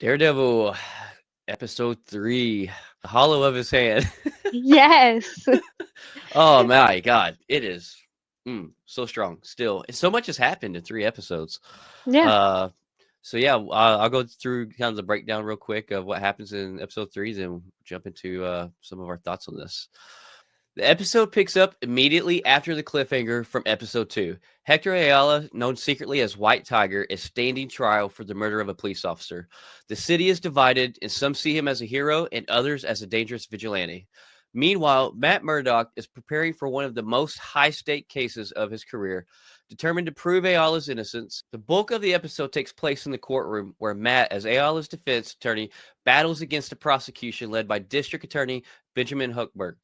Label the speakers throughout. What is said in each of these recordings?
Speaker 1: Daredevil, episode 3, The Hollow of His Hand.
Speaker 2: Yes.
Speaker 1: Oh my god, it is so strong still. And so much has happened in 3 episodes.
Speaker 2: Yeah.
Speaker 1: Uh, so yeah, I'll go through kind of the breakdown real quick of what happens in episode 3, then jump into some of our thoughts on this. The episode picks up immediately after the cliffhanger from episode 2. Hector Ayala, known secretly as White Tiger, is standing trial for the murder of a police officer. The city is divided, and some see him as a hero and others as a dangerous vigilante. Meanwhile, Matt Murdock is preparing for one of the most high-stake cases of his career. Determined to prove Ayala's innocence, the bulk of the episode takes place in the courtroom where Matt, as Ayala's defense attorney, battles against the prosecution led by District Attorney Benjamin Huckberg.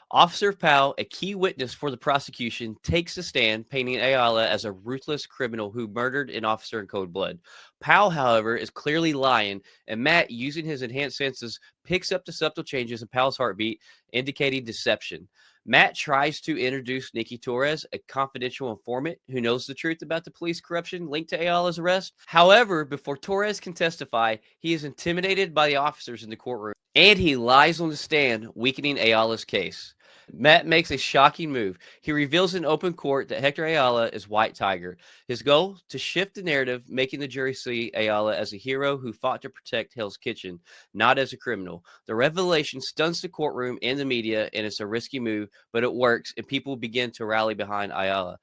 Speaker 1: Officer Powell, a key witness for the prosecution, takes the stand, painting Ayala as a ruthless criminal who murdered an officer in cold blood. Powell, however, is clearly lying, and Matt, using his enhanced senses, picks up the subtle changes in Powell's heartbeat, indicating deception. Matt tries to introduce Nikki Torres, a confidential informant who knows the truth about the police corruption linked to Ayala's arrest. However, before Torres can testify, he is intimidated by the officers in the courtroom, and he lies on the stand, weakening Ayala's case. Matt makes a shocking move. He reveals in open court that Hector Ayala is White Tiger. His goal? To shift the narrative, making the jury see Ayala as a hero who fought to protect Hell's Kitchen, not as a criminal. The revelation stuns the courtroom and the media, and it's a risky move, but it works, and people begin to rally behind Ayala.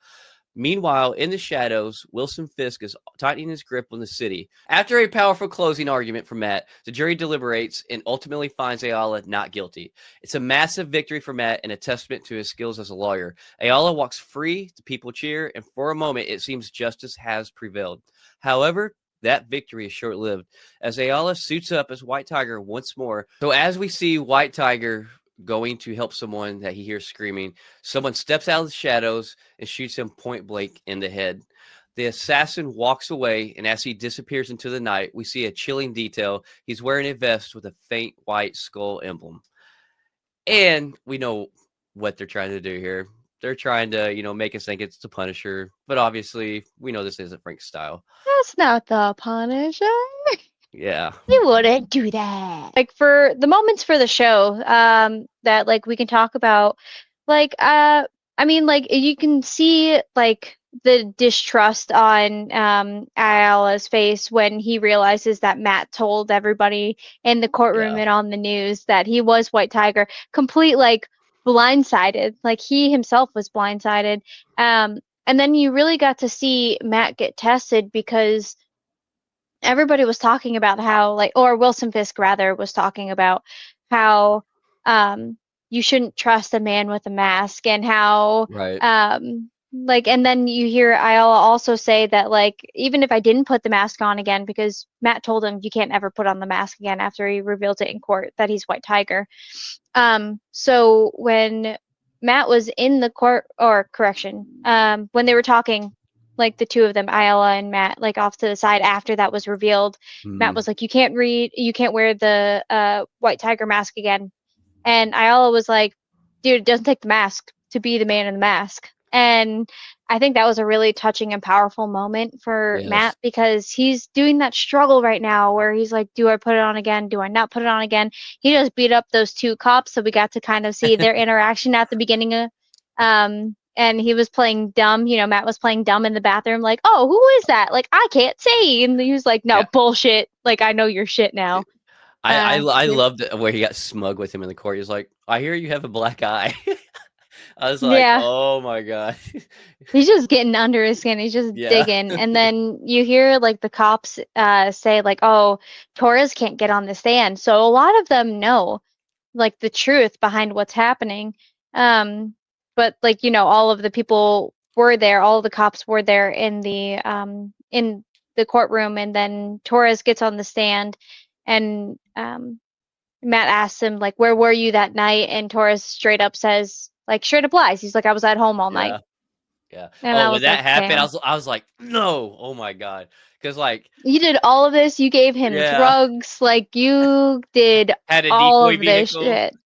Speaker 1: Meanwhile, in the shadows, Wilson Fisk is tightening his grip on the city. After a powerful closing argument from Matt, the jury deliberates and ultimately finds Ayala not guilty. It's a massive victory for Matt and a testament to his skills as a lawyer. Ayala walks free, the people cheer, and for a moment it seems justice has prevailed. However, that victory is short-lived, as Ayala suits up as White Tiger once more. So as we see White Tiger going to help someone that he hears screaming, someone steps out of the shadows and shoots him point blank in the head. The assassin walks away, and as he disappears into the night, we see a chilling detail. He's wearing a vest with a faint white skull emblem. And we know what they're trying to do here. They're trying to, make us think it's the Punisher, but obviously we know this isn't Frank's style.
Speaker 2: That's not the Punisher.
Speaker 1: Yeah.
Speaker 2: You wouldn't do that. Like for the moments for the show, that like we can talk about, like I mean, like you can see like the distrust on Ayala's face when he realizes that Matt told everybody in the courtroom
Speaker 1: Yeah.
Speaker 2: and on the news that he was White Tiger, complete like blindsided, like he himself was blindsided. And then you really got to see Matt get tested because everybody was talking about how like, or Wilson Fisk rather was talking about how you shouldn't trust a man with a mask, and how
Speaker 1: Right.
Speaker 2: like, and then you hear Ayala also say that like, even if I didn't put the mask on again, because Matt told him you can't ever put on the mask again after he revealed it in court that he's White Tiger. So when Matt was in the court, or correction, when they were talking, like the two of them, Ayala and Matt, like off to the side after that was revealed, Matt was like, you can't wear the White Tiger mask again. And Ayala was like, dude, it doesn't take the mask to be the man in the mask. And I think that was a really touching and powerful moment for
Speaker 1: Yes.
Speaker 2: Matt, because he's doing that struggle right now where he's like, do I put it on again? Do I not put it on again? He just beat up those two cops, so we got to kind of see their interaction at the beginning of and he was playing dumb, Matt was playing dumb in the bathroom, like, oh, who is that? Like, I can't see. And he was like, no,
Speaker 1: Yeah.
Speaker 2: bullshit. Like, I know your shit now.
Speaker 1: I
Speaker 2: Yeah.
Speaker 1: loved where he got smug with him in the court. He's like, I hear you have a black eye. I was like,
Speaker 2: Yeah.
Speaker 1: oh my god.
Speaker 2: He's just getting under his skin. He's just
Speaker 1: Yeah.
Speaker 2: digging. And then you hear like the cops say like, oh, Torres can't get on the stand. So a lot of them know like the truth behind what's happening. But like, all of the people were there, all of the cops were there in the courtroom, and then Torres gets on the stand, and Matt asks him like, where were you that night? And Torres straight up says, like, straight up lies. He's like, I was at home all night.
Speaker 1: Yeah. Yeah.
Speaker 2: And I
Speaker 1: Oh, when
Speaker 2: was like,
Speaker 1: that happened,
Speaker 2: damn.
Speaker 1: I was like, no. Oh my god. Because like,
Speaker 2: You did all of this. You gave him
Speaker 1: yeah,
Speaker 2: drugs. Like, you did
Speaker 1: had a
Speaker 2: all
Speaker 1: decoy
Speaker 2: of this
Speaker 1: vehicle.
Speaker 2: shit.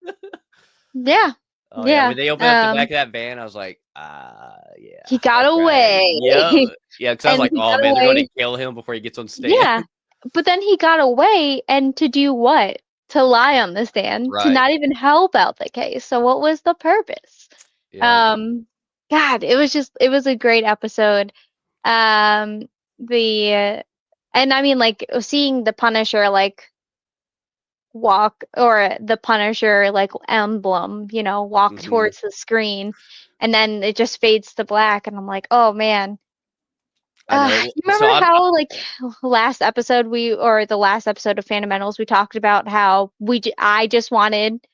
Speaker 2: Yeah.
Speaker 1: Oh yeah,
Speaker 2: Yeah.
Speaker 1: when they opened up the back of that van, I was like, yeah,
Speaker 2: He got
Speaker 1: that's right.
Speaker 2: away.
Speaker 1: Yep. Yeah, because I was
Speaker 2: And
Speaker 1: like,
Speaker 2: he
Speaker 1: oh
Speaker 2: got
Speaker 1: man, they're going to
Speaker 2: away.
Speaker 1: kill him before he gets on stand.
Speaker 2: Yeah. But then he got away, and to do what? To lie on the stand, to
Speaker 1: Right.
Speaker 2: not even help out the case. So what was the purpose?
Speaker 1: Yeah.
Speaker 2: Um, God, it was a great episode. Um, the and I mean, like, seeing the Punisher like walk, or the Punisher like emblem, walk
Speaker 1: Hmm.
Speaker 2: towards the screen, and then it just fades to black, and I'm like, oh man.
Speaker 1: I know.
Speaker 2: You
Speaker 1: So
Speaker 2: remember how, like, the last episode of Fundamentals, we talked about how I just wanted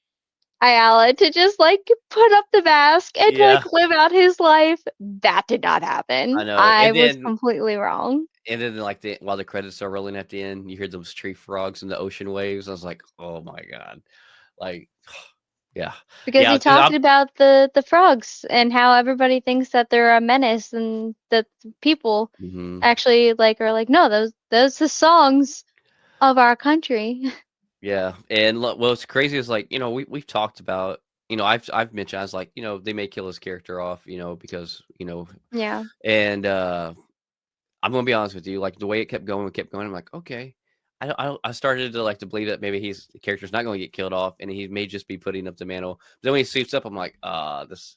Speaker 2: Ayala to just like put up the mask and
Speaker 1: yeah,
Speaker 2: like live out his life. That did not
Speaker 1: I
Speaker 2: happen.
Speaker 1: know.
Speaker 2: I was completely wrong.
Speaker 1: And then like while the credits are rolling at the end, you hear those tree frogs and the ocean waves. I was like, oh my god, like, yeah,
Speaker 2: Because
Speaker 1: yeah.
Speaker 2: he
Speaker 1: Because
Speaker 2: talked
Speaker 1: I'm
Speaker 2: about the frogs and how everybody thinks that they're a menace, and that people
Speaker 1: mhm.
Speaker 2: actually like are like, no, those the songs of our country.
Speaker 1: Yeah, and what's crazy is like we've talked about I've mentioned I was like they may kill his character off because
Speaker 2: Yeah.
Speaker 1: and I'm gonna be honest with you, like the way it kept going, I'm like, okay. I started to like to believe that maybe the character's not going to get killed off, and he may just be putting up the mantle. But then when he suits up, I'm like, this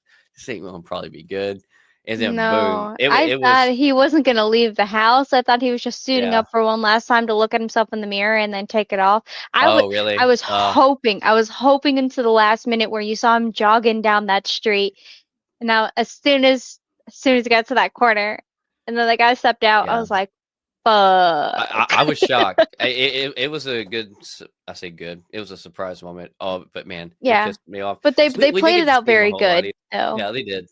Speaker 1: ain't gonna probably be good. And then boom,
Speaker 2: No,
Speaker 1: it
Speaker 2: I
Speaker 1: it
Speaker 2: thought
Speaker 1: was
Speaker 2: he wasn't gonna leave the house. I thought he was just suiting
Speaker 1: yeah.
Speaker 2: up for one last time to look at himself in the mirror and then take it off. I would,
Speaker 1: Oh
Speaker 2: I
Speaker 1: really?
Speaker 2: was hoping into the last minute where you saw him jogging down that street. And now, as soon as he got to that corner, and then the guy stepped out, I
Speaker 1: Yeah.
Speaker 2: was like, "Fuck."
Speaker 1: I was shocked. It was a good. I say good. It was a surprise moment. Oh, but man, it
Speaker 2: Yeah,
Speaker 1: pissed me off
Speaker 2: but they
Speaker 1: 'cause we
Speaker 2: they
Speaker 1: we did
Speaker 2: played
Speaker 1: get
Speaker 2: it
Speaker 1: to
Speaker 2: out
Speaker 1: see him a
Speaker 2: very
Speaker 1: whole lot.
Speaker 2: good, though.
Speaker 1: Yeah, they did.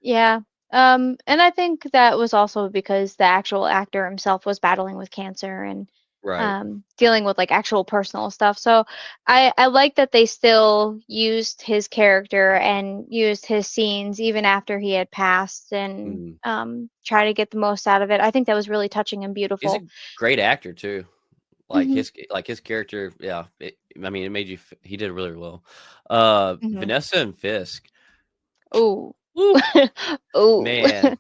Speaker 2: Yeah. And I think that was also because the actual actor himself was battling with cancer, and
Speaker 1: Right.
Speaker 2: dealing with like actual personal stuff. So I like that they still used his character and used his scenes even after he had passed, and
Speaker 1: Mm.
Speaker 2: try to get the most out of it. I think that was really touching and
Speaker 1: He's
Speaker 2: beautiful.
Speaker 1: a great actor too.
Speaker 2: Hmm.
Speaker 1: Like his character, yeah. I mean, it made you. He did really well.
Speaker 2: Hmm.
Speaker 1: Vanessa and Fisk.
Speaker 2: Ooh.
Speaker 1: Woo,
Speaker 2: Ooh.
Speaker 1: man.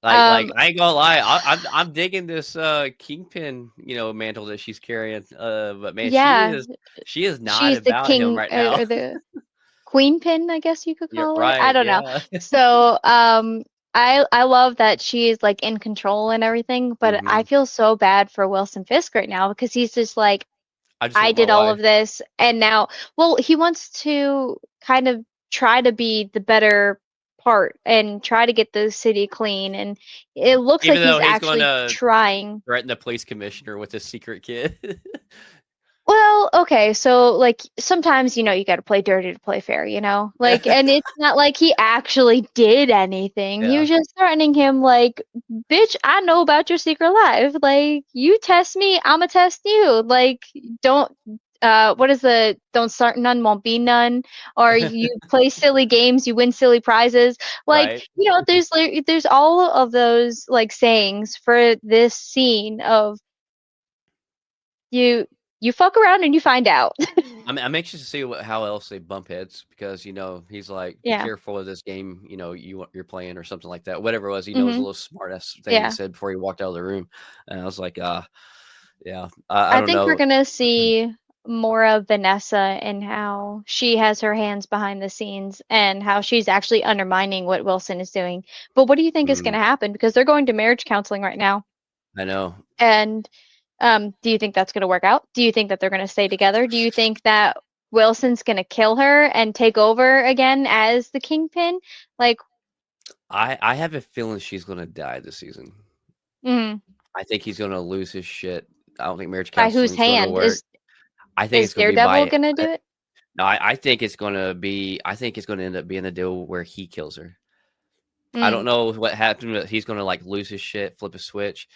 Speaker 1: Like
Speaker 2: um
Speaker 1: I ain't gonna lie, I'm digging this kingpin, mantle that she's carrying. But man,
Speaker 2: yeah,
Speaker 1: she is not
Speaker 2: she's the
Speaker 1: about him
Speaker 2: king,
Speaker 1: right now.
Speaker 2: or the queen pin, I guess you could
Speaker 1: Yeah,
Speaker 2: call it. I
Speaker 1: right.
Speaker 2: don't know.
Speaker 1: Yeah.
Speaker 2: So, I love that she's like in control and everything, but I
Speaker 1: Hmm.
Speaker 2: feel so bad for Wilson Fisk right now because he's just like,
Speaker 1: I just
Speaker 2: I
Speaker 1: want my
Speaker 2: did all of
Speaker 1: wife.
Speaker 2: this, and now, well, he wants to kind of try to be the better part and try to get the city clean, and it looks like
Speaker 1: Even
Speaker 2: he's
Speaker 1: though he's going
Speaker 2: actually
Speaker 1: to
Speaker 2: trying.
Speaker 1: threaten the police commissioner with his secret kid.
Speaker 2: Well, okay, so like sometimes you got to play dirty to play fair, like, and it's not like he actually did anything. He
Speaker 1: Yeah.
Speaker 2: was just threatening him, like, bitch, I know about your secret life. Like, you test me, I'ma test you. Like, don't, what is the don't start none, won't be none, or you play silly games, you win silly prizes. Like,
Speaker 1: Right.
Speaker 2: there's all of those like sayings for this scene of you you fuck around and you find out.
Speaker 1: I'm anxious to see how else they bump heads because he's like, be
Speaker 2: Yeah.
Speaker 1: careful of this game, you're playing or something like that. Whatever it was, it was a
Speaker 2: Mhm.
Speaker 1: little smart ass thing he
Speaker 2: Yeah.
Speaker 1: said before he walked out of the room, and I was like, yeah, I
Speaker 2: I
Speaker 1: don't
Speaker 2: think we're
Speaker 1: know.
Speaker 2: gonna see more of Vanessa and how she has her hands behind the scenes and how she's actually undermining what Wilson is doing. But what do you think is
Speaker 1: Mm,
Speaker 2: gonna happen? Because they're going to marriage counseling right now.
Speaker 1: I know.
Speaker 2: And do you think that's gonna work out? Do you think that they're gonna stay together? Do you think that Wilson's gonna kill her and take over again as the kingpin? Like,
Speaker 1: I have a feeling she's gonna die this season.
Speaker 2: mm,
Speaker 1: I think he's gonna lose his shit. I don't think marriage
Speaker 2: by whose
Speaker 1: counseling is going to
Speaker 2: hand
Speaker 1: work. I think
Speaker 2: is
Speaker 1: it's gonna be
Speaker 2: Daredevil
Speaker 1: by.
Speaker 2: gonna do it?
Speaker 1: No, I think it's gonna be. I think it's gonna end up being a deal where he kills her. I don't
Speaker 2: Mm.
Speaker 1: know what happened, but he's gonna like lose his shit, flip a switch,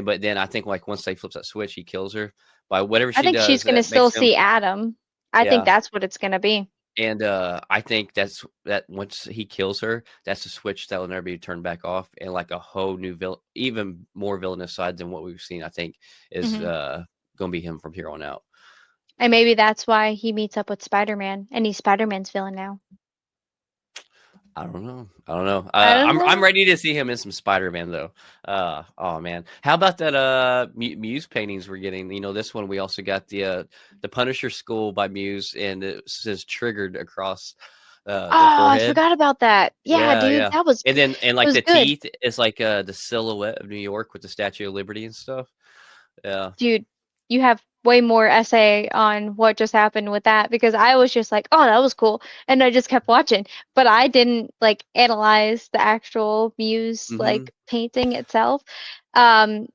Speaker 1: but then I think like once they flips that switch, he kills her by whatever
Speaker 2: I
Speaker 1: she
Speaker 2: think she's
Speaker 1: does
Speaker 2: gonna
Speaker 1: that
Speaker 2: still
Speaker 1: makes him.
Speaker 2: see Adam. I think
Speaker 1: Yeah,
Speaker 2: that's what it's gonna be.
Speaker 1: and I think that once he kills her, that's a switch that will never be turned back off, and like a whole new even more villainous side than what we've seen. I think is
Speaker 2: Hmm.
Speaker 1: gonna be him from here on out.
Speaker 2: And maybe that's why he meets up with Spider-Man, and he's Spider-Man's villain now.
Speaker 1: I don't know. I don't know.
Speaker 2: I don't
Speaker 1: I'm
Speaker 2: know.
Speaker 1: ready to see him in some Spider-Man though. Oh man, how about that? Muse paintings we're getting. You know, this one we also got the Punisher Skull by Muse, and it says triggered across the
Speaker 2: Oh, I
Speaker 1: forehead.
Speaker 2: forgot about that. Yeah,
Speaker 1: Yeah,
Speaker 2: dude,
Speaker 1: yeah.
Speaker 2: that was
Speaker 1: And
Speaker 2: it
Speaker 1: like
Speaker 2: was
Speaker 1: the
Speaker 2: good.
Speaker 1: teeth is like the silhouette of New York with the Statue of Liberty and stuff. Yeah.
Speaker 2: Dude, you have way more essay on what just happened with that because I was just like, oh, that was cool. And I just kept watching. But I didn't like analyze the actual muse
Speaker 1: Mm-hmm.
Speaker 2: like painting itself.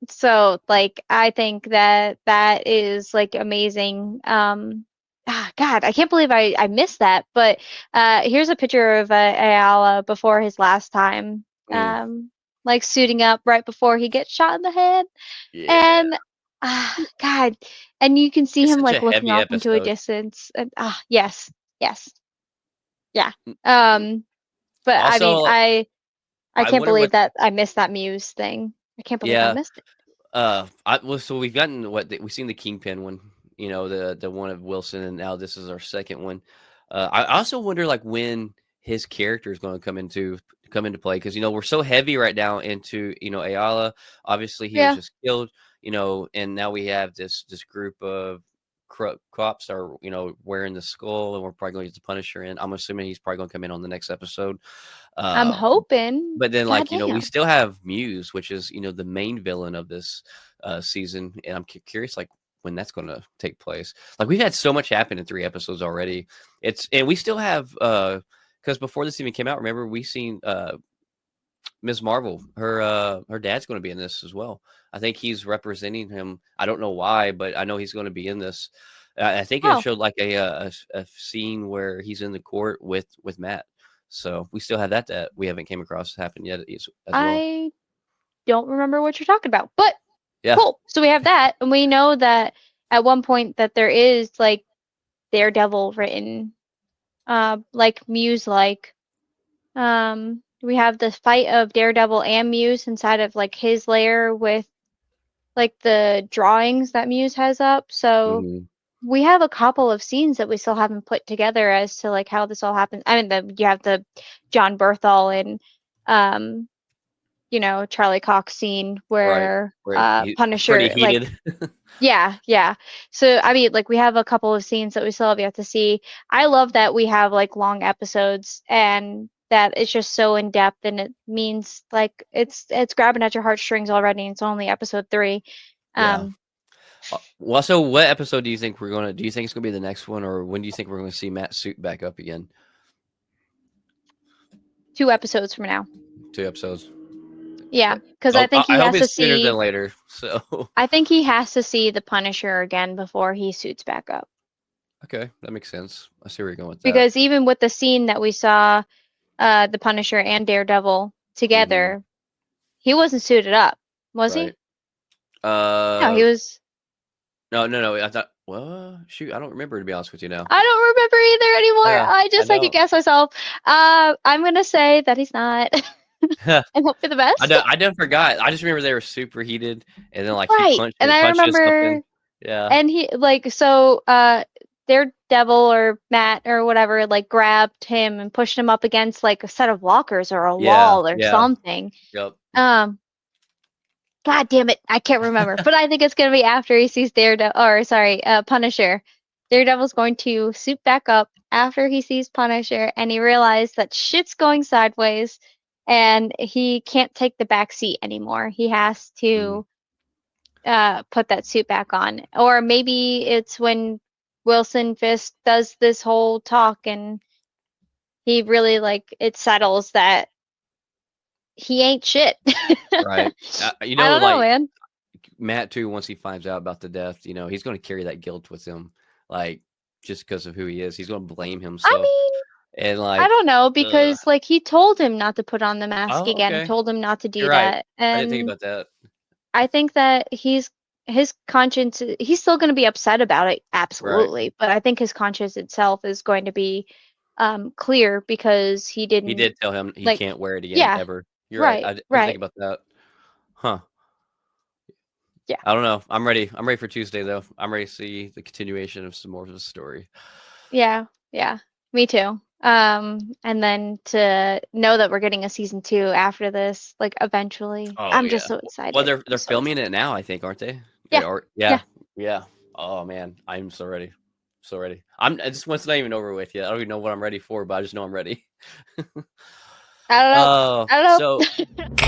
Speaker 2: So like I think that that is like amazing. God, I can't believe I missed that. But here's a picture of Ayala before his last time.
Speaker 1: Mm.
Speaker 2: Like suiting up right before he gets shot in the head.
Speaker 1: Yeah.
Speaker 2: And God, and you can see
Speaker 1: It's
Speaker 2: him
Speaker 1: such a
Speaker 2: like looking
Speaker 1: heavy
Speaker 2: off into a
Speaker 1: episode.
Speaker 2: distance. And yes, yes, yeah.
Speaker 1: Mm, mm.
Speaker 2: Um, but I mean,
Speaker 1: Also,
Speaker 2: I
Speaker 1: I
Speaker 2: can't
Speaker 1: wonder
Speaker 2: believe
Speaker 1: what.
Speaker 2: that I missed that Muse thing. I can't believe I
Speaker 1: Yeah.
Speaker 2: missed it.
Speaker 1: So we've gotten we've seen the Kingpin one, you know, the one of Wilson, and now this is our second one. I also wonder like when his character is going to come into play because you know we're so heavy right now into you know Ayala. Obviously, he was
Speaker 2: Yeah,
Speaker 1: just killed, you know, and now we have this group of cops are you know wearing the skull, and we're probably going to get the Punisher in. I'm assuming he's probably going to come in on the next episode.
Speaker 2: I'm
Speaker 1: Uh,
Speaker 2: hoping.
Speaker 1: but then,
Speaker 2: God
Speaker 1: like, you know, we
Speaker 2: damn.
Speaker 1: still have Muse, which is, you know, the main villain of this season. And I'm curious, like, when that's going to take place. Like, we've had so much happen in 3 episodes already. And we still have, because before this even came out, remember, we seen Ms. Marvel. Her dad's going to be in this as well. I think he's representing him. I don't know why, but I know he's going to be in this. I think it
Speaker 2: Oh,
Speaker 1: showed like a scene where he's in the court with Matt. So we still have that we haven't came across happen yet as well.
Speaker 2: I don't remember what you're talking about, but
Speaker 1: Yeah.
Speaker 2: cool. So we have that, and we know that at one point that there is like Daredevil written, like Muse like. We have the fight of Daredevil and Muse inside of like his lair with like the drawings that Muse has up. So
Speaker 1: Hmm.
Speaker 2: we have a couple of scenes that we still haven't put together as to like how this all happened. I mean, you have the John Berthal and um, Charlie Cox scene
Speaker 1: Right.
Speaker 2: where
Speaker 1: Where it's pretty
Speaker 2: Punisher like
Speaker 1: heated.
Speaker 2: yeah, yeah. So I mean, like we have a couple of scenes that we still have yet to see. I love that we have like long episodes and that it's just so in depth and it means like it's grabbing at your heartstrings already and it's only episode 3.
Speaker 1: Yeah.
Speaker 2: Um,
Speaker 1: Well, so what episode do you think do you think it's gonna be the next one, or when do you think we're gonna see Matt suit back up again?
Speaker 2: 2 episodes from now.
Speaker 1: 2 episodes.
Speaker 2: Yeah,
Speaker 1: Okay.
Speaker 2: because I think
Speaker 1: I
Speaker 2: he
Speaker 1: hope
Speaker 2: has to
Speaker 1: it's sooner than
Speaker 2: see
Speaker 1: later. So
Speaker 2: I think he has to see the Punisher again before he suits back up.
Speaker 1: okay, that makes sense. I see where you're going with that.
Speaker 2: Because even with the scene that we saw the Punisher and Daredevil
Speaker 1: Hmm.
Speaker 2: together, he wasn't suited up, was
Speaker 1: Right.
Speaker 2: he? No, he was.
Speaker 1: No, no, no. I thought. Well, shoot, I don't remember to be honest with you now.
Speaker 2: I don't remember either anymore.
Speaker 1: Yeah,
Speaker 2: I
Speaker 1: I
Speaker 2: just second
Speaker 1: know.
Speaker 2: guess myself. I'm gonna say that he's not, and hope for the best.
Speaker 1: I done forgot. I just remember they were super heated, and then like he
Speaker 2: Right, and I
Speaker 1: punches something.
Speaker 2: remember,
Speaker 1: Yeah,
Speaker 2: and he like so. Daredevil or Matt or whatever like grabbed him and pushed him up against like a set of lockers or a
Speaker 1: yeah,
Speaker 2: wall or
Speaker 1: yeah.
Speaker 2: something.
Speaker 1: Yep.
Speaker 2: Um, God damn it, I can't remember. But I think it's gonna be after he sees Daredevil, or sorry, Punisher. Daredevil's going to suit back up after he sees Punisher, and he realized that shit's going sideways, and he can't take the back seat anymore. He has
Speaker 1: Mhm.
Speaker 2: to put that suit back on, or maybe it's when Wilson Fisk does this whole talk, and he really like it settles that he ain't shit.
Speaker 1: Right. You
Speaker 2: I
Speaker 1: know,
Speaker 2: don't know,
Speaker 1: like
Speaker 2: man.
Speaker 1: Matt too. Once he finds out about the death, you know, he's going to carry that guilt with him, like just because of who he is. He's going to blame
Speaker 2: I
Speaker 1: himself,
Speaker 2: mean,
Speaker 1: and
Speaker 2: I
Speaker 1: like,
Speaker 2: don't know
Speaker 1: uh,
Speaker 2: because like he told him not to put on the mask
Speaker 1: oh,
Speaker 2: again. He
Speaker 1: okay,
Speaker 2: told him not to
Speaker 1: you're
Speaker 2: do
Speaker 1: right.
Speaker 2: that.
Speaker 1: I didn't think
Speaker 2: And
Speaker 1: about that.
Speaker 2: I think that his conscience he's still going to be upset about it
Speaker 1: Right.
Speaker 2: absolutely, but I think his conscience itself is going to be clear because he
Speaker 1: He
Speaker 2: didn't
Speaker 1: did tell him he
Speaker 2: like
Speaker 1: can't wear it again
Speaker 2: yeah,
Speaker 1: ever. You're right.
Speaker 2: right,
Speaker 1: I didn't think
Speaker 2: right.
Speaker 1: about that. Huh.
Speaker 2: Yeah.
Speaker 1: I don't know. I'm ready. I'm ready for Tuesday though. I'm ready to see the continuation of some more of the story.
Speaker 2: Yeah. Yeah. Me too. And then to know that we're getting a season 2 after this, like eventually,
Speaker 1: Oh
Speaker 2: I'm just
Speaker 1: yeah.
Speaker 2: so
Speaker 1: Well,
Speaker 2: excited.
Speaker 1: they're
Speaker 2: I'm so
Speaker 1: filming it
Speaker 2: excited.
Speaker 1: now, I think, aren't they?
Speaker 2: Yeah,
Speaker 1: Or
Speaker 2: yeah.
Speaker 1: yeah. Oh man, I'm so ready. So ready. This one's not even over with yet. I don't even know what I'm ready for, but I just know I'm ready.
Speaker 2: I don't know.
Speaker 1: Oh,
Speaker 2: I
Speaker 1: so
Speaker 2: don't know.